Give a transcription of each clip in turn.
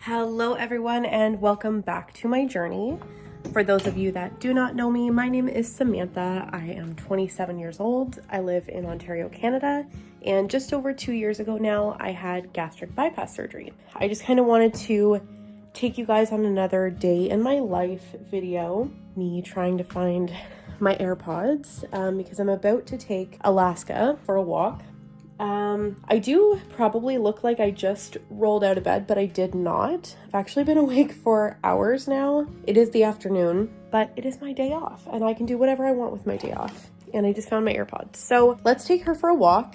Hello everyone and welcome back to my journey. For those of you that do not know me, my name is Samantha. I am 27 years old. I live in Ontario, Canada, and just over 2 years ago now, I had gastric bypass surgery. I just kind of wanted to take you guys on another day in my life video, me trying to find my AirPods because I'm about to take Alaska for a walk. I do probably look like I just rolled out of bed, but I did not. I've actually been awake for hours now. It is the afternoon, but it is my day off and I can do whatever I want with my day off. And I just found my AirPods. So let's take her for a walk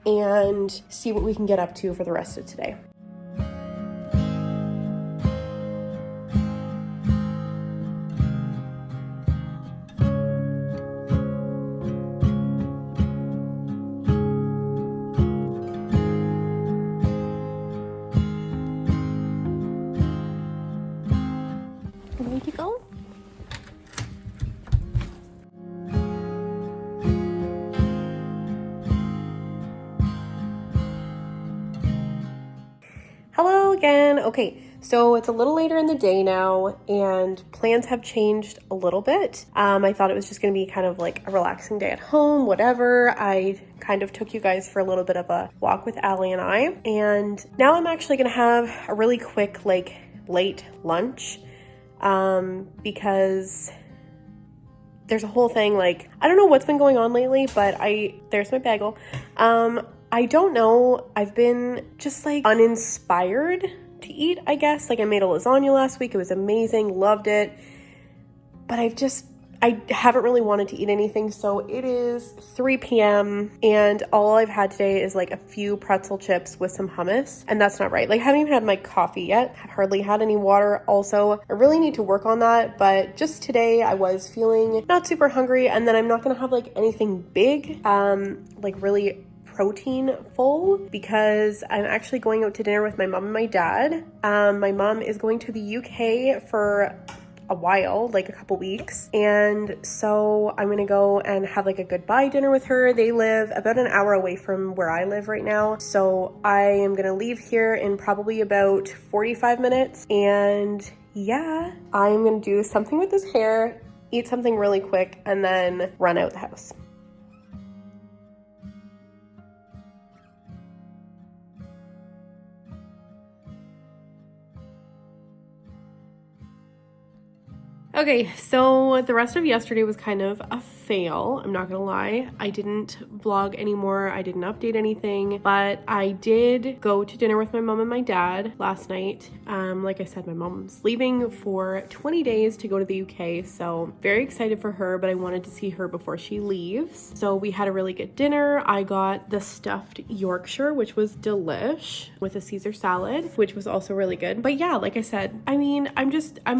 and see what we can get up to for the rest of today. Ready to go? Hello again. Okay, so it's a little later in the day now and plans have changed a little bit. I thought it was just going to be kind of like a relaxing day at home, whatever. I kind of took you guys for a little bit of a walk with Allie and I. And now I'm actually going to have a really quick, late lunch. Because there's a whole thing, I don't know what's been going on lately, but there's my bagel. I don't know. I've been just uninspired to eat, I guess. I made a lasagna last week. It was amazing. Loved it. But I haven't really wanted to eat anything. So it is 3 p.m. and all I've had today is a few pretzel chips with some hummus. And that's not right. I haven't even had my coffee yet. I've hardly had any water. Also, I really need to work on that. But just today I was feeling not super hungry. And then I'm not going to have anything big, really protein full, because I'm actually going out to dinner with my mom and my dad. My mom is going to the UK for a while, a couple weeks, and so I'm gonna go and have a goodbye dinner with her. They live about an hour away from where I live right now, so I am gonna leave here in probably about 45 minutes, and yeah, I'm gonna do something with this hair, eat something really quick, and then run out the house. Okay, so the rest of yesterday was kind of a fail. I'm not gonna lie. I didn't vlog anymore. I didn't update anything, but I did go to dinner with my mom and my dad last night. Like I said, my mom's leaving for 20 days to go to the UK, so very excited for her, but I wanted to see her before she leaves. So we had a really good dinner. I got the stuffed Yorkshire, which was delish, with a Caesar salad, which was also really good. But yeah, like I said, I'm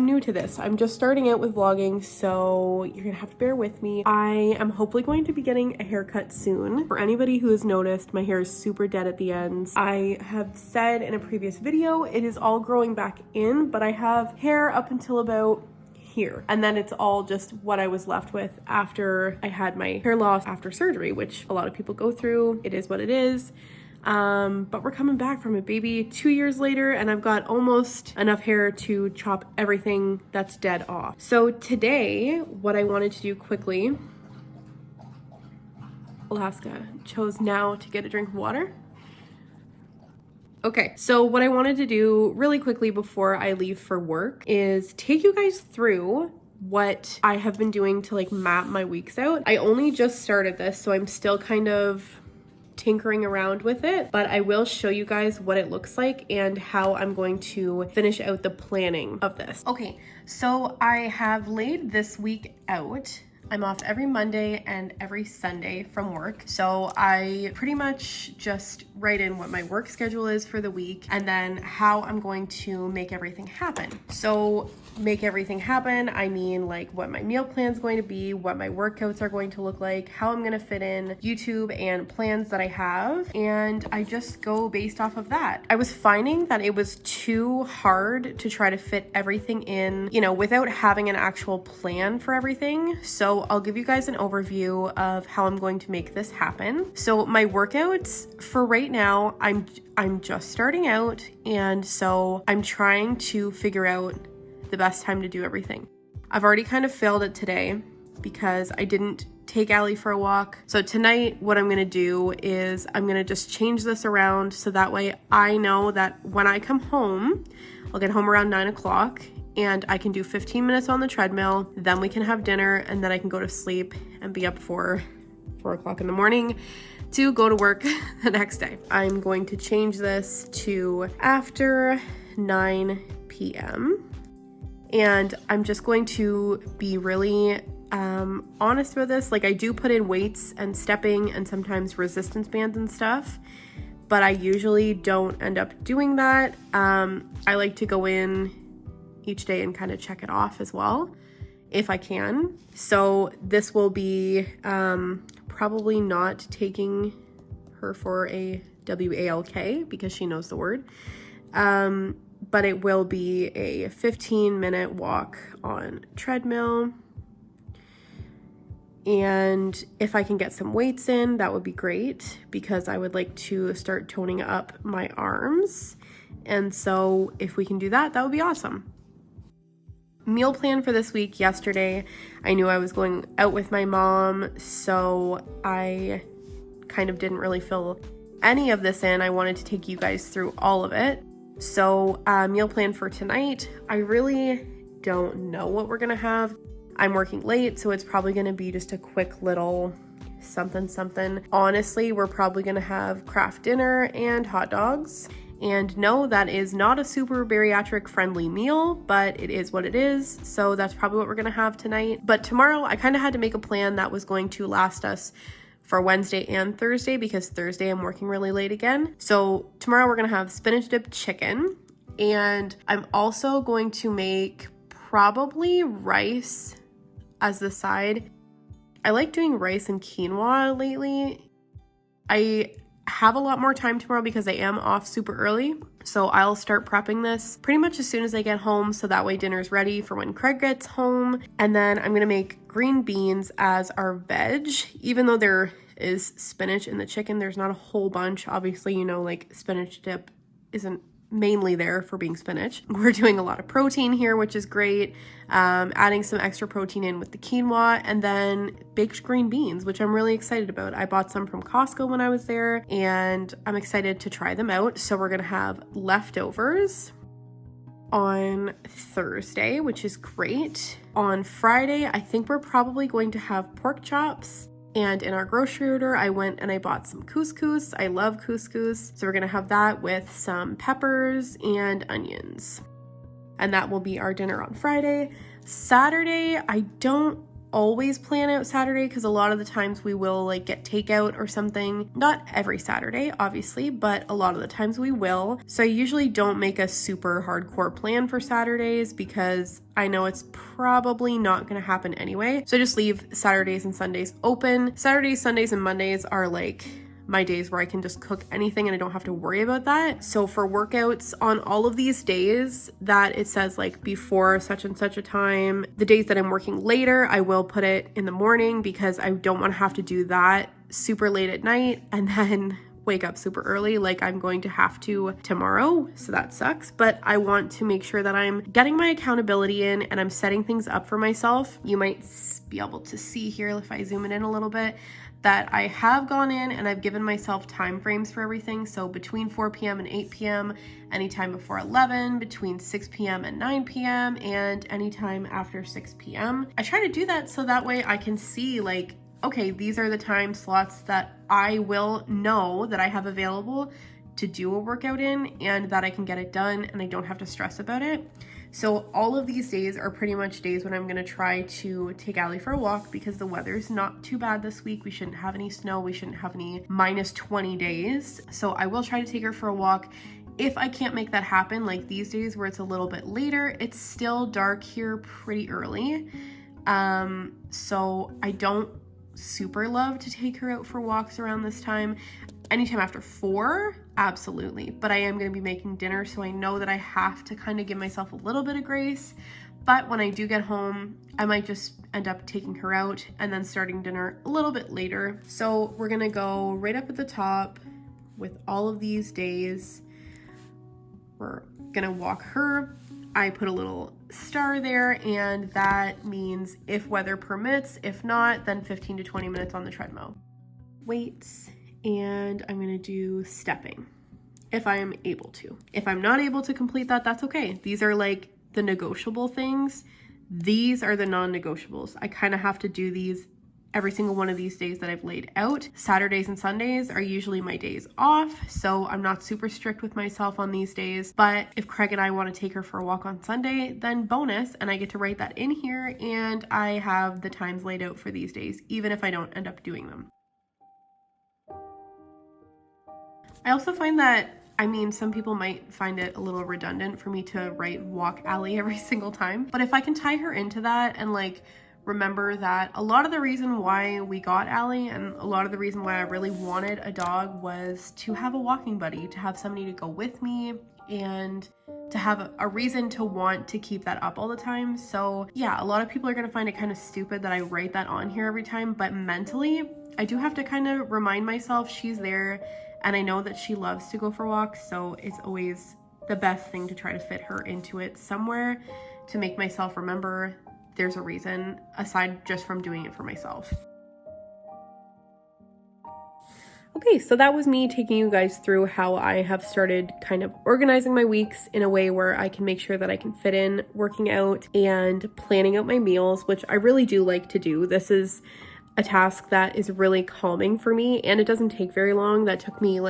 new to this. I'm just starting out with vlogging, so you're gonna have to bear with me. I am hopefully going to be getting a haircut soon. For anybody who has noticed, my hair is super dead at the ends. I have said in a previous video, it is all growing back in, but I have hair up until about here, and then it's all just what I was left with after I had my hair loss after surgery, which a lot of people go through. It is what it is. But we're coming back from it, baby. 2 years later, and I've got almost enough hair to chop everything that's dead off. So today, what I wanted to do quickly, Alaska chose now to get a drink of water. Okay, so what I wanted to do really quickly before I leave for work is take you guys through what I have been doing to map my weeks out. I only just started this, so I'm still kind of tinkering around with it, but I will show you guys what it looks like and how I'm going to finish out the planning of this. Okay, so I have laid this week out. I'm off every Monday and every Sunday from work. So I pretty much just write in what my work schedule is for the week and then how I'm going to make everything happen. So make everything happen, I mean what my meal plan is going to be, what my workouts are going to look like, how I'm going to fit in YouTube and plans that I have, and I just go based off of that. I was finding that it was too hard to try to fit everything in, without having an actual plan for everything. So So I'll give you guys an overview of how I'm going to make this happen. So my workouts for right now, I'm just starting out, and so I'm trying to figure out the best time to do everything. I've already kind of failed it today because I didn't take Allie for a walk. So tonight what I'm gonna do is I'm gonna just change this around so that way I know that when I come home, I'll get home around 9 o'clock and I can do 15 minutes on the treadmill, then we can have dinner, and then I can go to sleep and be up for 4 o'clock in the morning to go to work the next day. I'm going to change this to after 9 p.m. and I'm just going to be really honest about this. Like, I do put in weights and stepping and sometimes resistance bands and stuff, but I usually don't end up doing that. I like to go in each day and kind of check it off as well if I can. So this will be probably not taking her for a WALK because she knows the word. But it will be a 15-minute walk on treadmill. And if I can get some weights in, that would be great because I would like to start toning up my arms. And so if we can do that, that would be awesome. Meal plan for this week yesterday, I knew I was going out with my mom, so I kind of didn't really fill any of this in. I wanted to take you guys through all of it. So meal plan for tonight, I really don't know what we're gonna have. I'm working late, so it's probably gonna be just a quick little something. Honestly, we're probably gonna have craft dinner and hot dogs. And no, that is not a super bariatric friendly meal, but it is what it is. So that's probably what we're gonna have tonight. But tomorrow, I kind of had to make a plan that was going to last us for Wednesday and Thursday because Thursday I'm working really late again. So tomorrow we're gonna have spinach dipped chicken, and I'm also going to make probably rice as the side. I like doing rice and quinoa lately. I have a lot more time tomorrow because I am off super early. So I'll start prepping this pretty much as soon as I get home, so that way dinner's ready for when Craig gets home. And then I'm gonna make green beans as our veg. Even though there is spinach in the chicken, there's not a whole bunch. Obviously, you know, like spinach dip isn't mainly there for being spinach. We're doing a lot of protein here, which is great. Adding some extra protein in with the quinoa, and then baked green beans, which I'm really excited about. I bought some from Costco when I was there, and I'm excited to try them out. So we're gonna have leftovers on Thursday, which is great. On Friday, I think we're probably going to have pork chops. And in our grocery order, I went and I bought some couscous. I love couscous. So we're gonna have that with some peppers and onions. And that will be our dinner on Friday. Saturday, I don't always plan out Saturday because a lot of the times we will like get takeout or something. Not every Saturday, obviously, but a lot of the times we will. So I usually don't make a super hardcore plan for Saturdays because I know it's probably not going to happen anyway. So I just leave Saturdays and Sundays open. Saturdays, Sundays, and Mondays are like my days where I can just cook anything and I don't have to worry about that. So for workouts on all of these days that it says like before such and such a time, the days that I'm working later, I will put it in the morning because I don't want to have to do that super late at night and then wake up super early like I'm going to have to tomorrow. So that sucks, but I want to make sure that I'm getting my accountability in and I'm setting things up for myself. You might be able to see here if I zoom it in a little bit that I have gone in and I've given myself time frames for everything. So between 4 p.m. and 8 p.m., anytime before 11, between 6 p.m. and 9 p.m., and anytime after 6 p.m. I try to do that so that way I can see like, okay, these are the time slots that I will know that I have available to do a workout in and that I can get it done and I don't have to stress about it. So all of these days are pretty much days when I'm gonna try to take Allie for a walk because the weather's not too bad this week. We shouldn't have any snow. We shouldn't have any -20 days. So I will try to take her for a walk. If I can't make that happen, like these days where it's a little bit later, it's still dark here pretty early. So I don't super love to take her out for walks around this time. Anytime after 4, absolutely. But I am going to be making dinner, so I know that I have to kind of give myself a little bit of grace. But when I do get home, I might just end up taking her out and then starting dinner a little bit later. So we're gonna go right up at the top with all of these days. We're gonna walk her. I put a little star there, and that means if weather permits. If not, then 15 to 20 minutes on the treadmill. Weights, and I'm gonna do stepping if I am able to. If I'm not able to complete that, that's okay. These are like the negotiable things. These are the non-negotiables. I kind of have to do these every single one of these days that I've laid out. Saturdays and Sundays are usually my days off, so I'm not super strict with myself on these days. But if Craig and I want to take her for a walk on Sunday, then bonus, and I get to write that in here, and I have the times laid out for these days, even if I don't end up doing them. I also find that, I mean, some people might find it a little redundant for me to write walk Allie every single time, but if I can tie her into that and like remember that a lot of the reason why we got Allie and a lot of the reason why I really wanted a dog was to have a walking buddy, to have somebody to go with me, and to have a reason to want to keep that up all the time. So yeah, a lot of people are going to find it kind of stupid that I write that on here every time, but mentally I do have to kind of remind myself she's there, and I know that she loves to go for walks, so it's always the best thing to try to fit her into it somewhere to make myself remember there's a reason aside just from doing it for myself. Okay, so that was me taking you guys through how I have started kind of organizing my weeks in a way where I can make sure that I can fit in working out and planning out my meals, which I really do like to do. This is a task that is really calming for me, and it doesn't take very long. That took me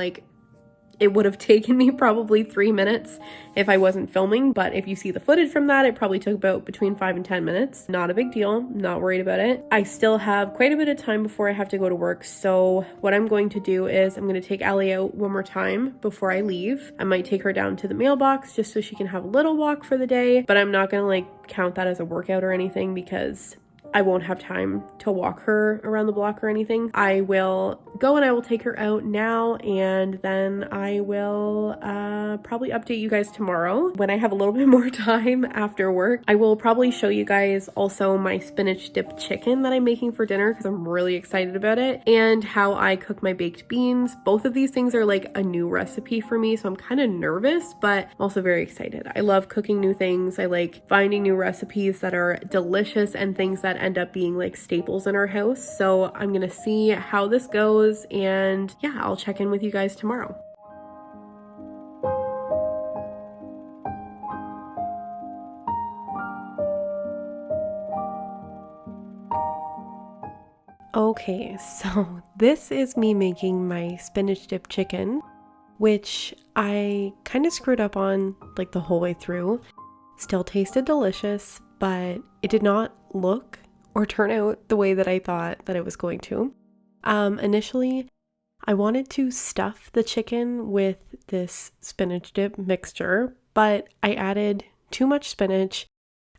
it would have taken me probably 3 minutes if I wasn't filming, but if you see the footage from that, it probably took about between 5 and 10 minutes. Not a big deal, not worried about it. I still have quite a bit of time before I have to go to work, so what I'm going to do is I'm going to take Allie out one more time before I leave. I might take her down to the mailbox just so she can have a little walk for the day, but I'm not going to count that as a workout or anything because I won't have time to walk her around the block or anything. I will go and I will take her out now, and then I will probably update you guys tomorrow when I have a little bit more time after work. I will probably show you guys also my spinach dip chicken that I'm making for dinner because I'm really excited about it, and how I cook my baked beans. Both of these things are like a new recipe for me, so I'm kind of nervous, but I'm also very excited. I love cooking new things. I like finding new recipes that are delicious and things that end up being like staples in our house. So I'm gonna see how this goes, and yeah, I'll check in with you guys tomorrow. Okay, so this is me making my spinach dip chicken, which I kind of screwed up on the whole way through. Still tasted delicious, but it did not look or turn out the way that I thought that it was going to. Initially, I wanted to stuff the chicken with this spinach dip mixture, but I added too much spinach,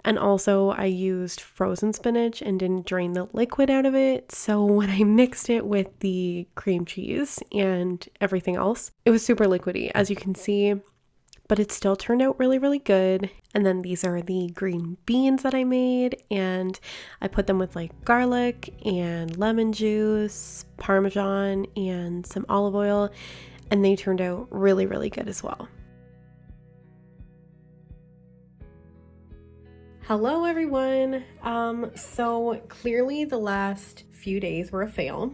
and also I used frozen spinach and didn't drain the liquid out of it. So when I mixed it with the cream cheese and everything else, it was super liquidy, as you can see, but it still turned out really, really good. And then these are the green beans that I made, and I put them with garlic and lemon juice, Parmesan, and some olive oil, and they turned out really, really good as well. Hello everyone. So clearly the last few days were a fail.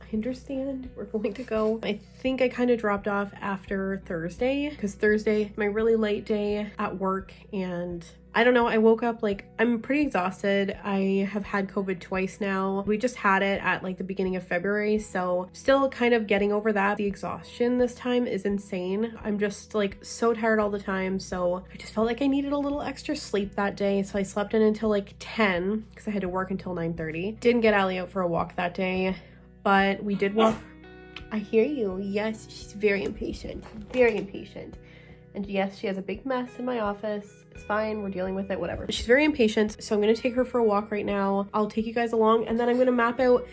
I understand. We're going to go. I think I kind of dropped off after Thursday, because Thursday, my really late day at work, and I don't know, I woke up I'm pretty exhausted. I have had COVID twice now. We just had it at the beginning of February, so still kind of getting over that. The exhaustion this time is insane. I'm just so tired all the time, so I just felt like I needed a little extra sleep that day, so I slept in until 10 because I had to work until 9:30. Didn't get Allie out for a walk that day, but we did walk. I hear you. Yes, she's very impatient. Very impatient. And yes, she has a big mess in my office. It's fine. We're dealing with it, whatever. She's very impatient, so I'm going to take her for a walk right now. I'll take you guys along, and then I'm going to map out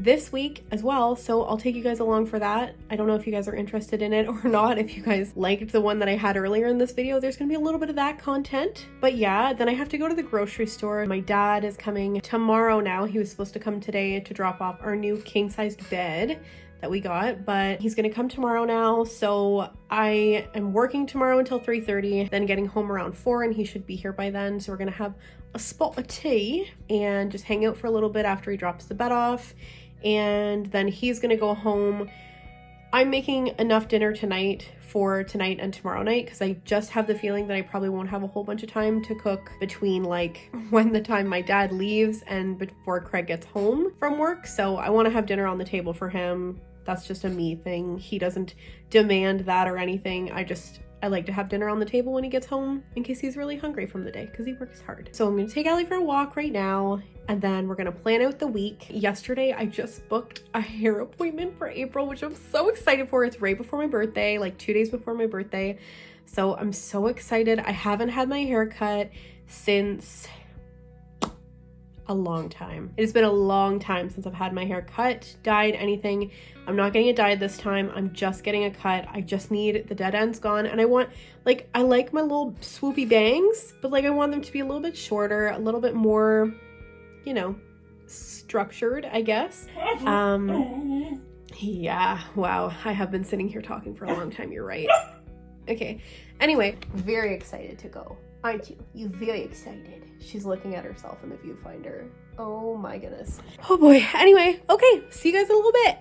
this week as well, so I'll take you guys along for that. I don't know if you guys are interested in it or not. If you guys liked the one that I had earlier in this video, there's gonna be a little bit of that content. But yeah, then I have to go to the grocery store. My dad is coming tomorrow now. He was supposed to come today to drop off our new king-sized bed that we got, but he's gonna come tomorrow now. So I am working tomorrow until 3:30, then getting home around 4, and he should be here by then. So we're gonna have a spot of tea and just hang out for a little bit after he drops the bed off, and then he's gonna go home. I'm making enough dinner tonight for tonight and tomorrow night because I just have the feeling that I probably won't have a whole bunch of time to cook between like when the time my dad leaves and before Craig gets home from work. So I want to have dinner on the table for him. That's just a me thing. He doesn't demand that or anything. I like to have dinner on the table when he gets home in case he's really hungry from the day because he works hard. So I'm going to take Allie for a walk right now, and then we're going to plan out the week. Yesterday, I just booked a hair appointment for April, which I'm so excited for. It's right before my birthday, like 2 days before my birthday. So I'm so excited. I haven't had my hair cut since a long time. It has been a long time since I've had my hair cut, dyed, anything. I'm not getting it dyed this time. I'm just getting a cut. I just need the dead ends gone, and I want, like, I like my little swoopy bangs, but like I want them to be a little bit shorter, a little bit more, you know, structured, I guess. Yeah, wow, I have been sitting here talking for a long time. You're right. Okay, anyway, very excited to go. Aren't you? You very excited. She's looking at herself in the viewfinder. Oh my goodness. Oh boy. Anyway, okay. See you guys in a little bit.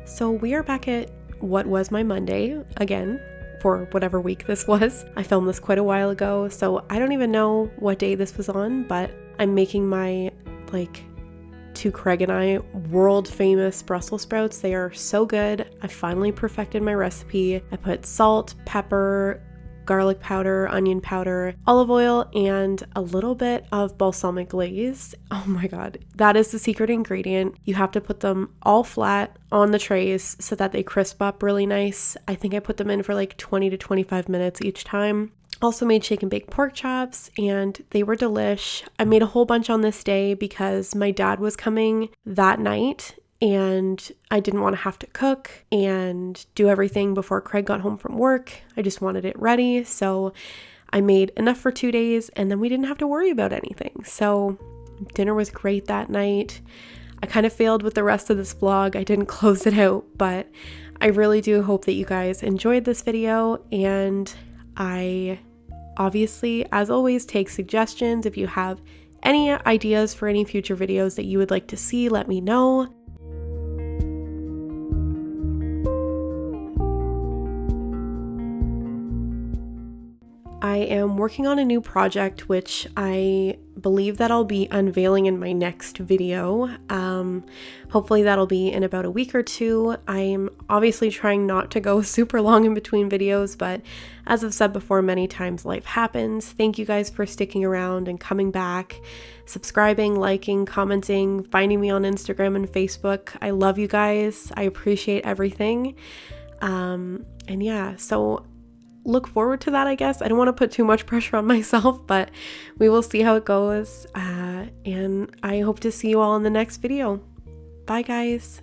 So we are back at what was my Monday again for whatever week this was. I filmed this quite a while ago, so I don't even know what day this was on, but I'm making my, like, to Craig and I, world famous Brussels sprouts. They are so good. I finally perfected my recipe. I put salt, pepper, garlic powder, onion powder, olive oil, and a little bit of balsamic glaze. Oh my god, that is the secret ingredient. You have to put them all flat on the trays so that they crisp up really nice. I think I put them in for like 20 to 25 minutes each time. Also made shake and bake pork chops, and they were delish. I made a whole bunch on this day because my dad was coming that night, and I didn't want to have to cook and do everything before Craig got home from work. I just wanted it ready. So I made enough for 2 days, and then we didn't have to worry about anything. So dinner was great that night. I kind of failed with the rest of this vlog. I didn't close it out, but I really do hope that you guys enjoyed this video. And I obviously, as always, take suggestions. If you have any ideas for any future videos that you would like to see, let me know. I am working on a new project, which I believe that I'll be unveiling in my next video. Hopefully that'll be in about a week or two. I'm obviously trying not to go super long in between videos, but as I've said before many times, life happens. Thank you guys for sticking around and coming back, subscribing, liking, commenting, finding me on Instagram and Facebook. I love you guys. I appreciate everything. And yeah, so look forward to that, I guess. I don't want to put too much pressure on myself, but we will see how it goes. And I hope to see you all in the next video. Bye, guys.